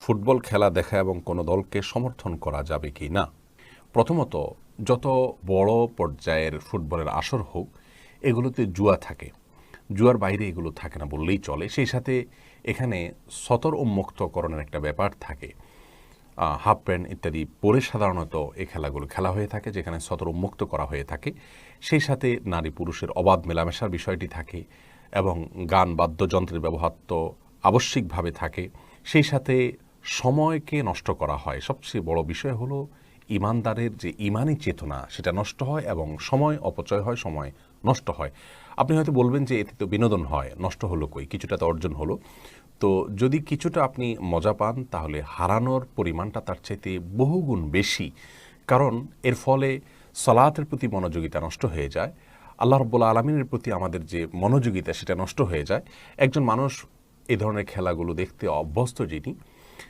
Football খেলা দেখা এবং কোনো দলকে সমর্থন করা যাবে কি না। প্রথমত, যত বড় পর্যায়ের ফুটবলের আসর হোক, এগুলোতে জুয়া থাকে। জুয়ার বাইরে এগুলো থাকে না বললেই চলে। সেই সাথে এখানে সতর উন্মুক্তকরণের একটা ব্যাপার থাকে। হাফ প্যান্ট ইত্যাদি পরে সাধারণত এই খেলাগুলো খেলা হয়ে থাকে, যেখানে সতর উন্মুক্ত করা হয়ে থাকে। সেই সাথে নারী পুরুষের অবাধ মেলামেশার বিষয়টি থাকে এবং গান বাদ্যযন্ত্রের ব্যবহার তো আবশ্যিকভাবে থাকে। সেই সাথে সময়কে নষ্ট করা হয়। সবচেয়ে বড় বিষয় হলো ইমানদারের যে ইমানি চেতনা, সেটা নষ্ট হয় এবং সময় অপচয় হয়, সময় নষ্ট হয়। আপনি হয়তো বলবেন যে এতে তো বিনোদন হয়, নষ্ট হলো কই, কিছুটা তো অর্জন হলো। তো যদি কিছুটা আপনি মজা পান, তাহলে হারানোর পরিমাণটা তার চাইতে বহুগুণ বেশি। কারণ এর ফলে সালাতের প্রতি মনোযোগিতা নষ্ট হয়ে যায়, আল্লাহ রাব্বুল আলামিনের প্রতি আমাদের যে মনোযোগিতা সেটা নষ্ট হয়ে যায়। একজন মানুষ এ ধরনের খেলাগুলো দেখতে অভ্যস্ত যিনি,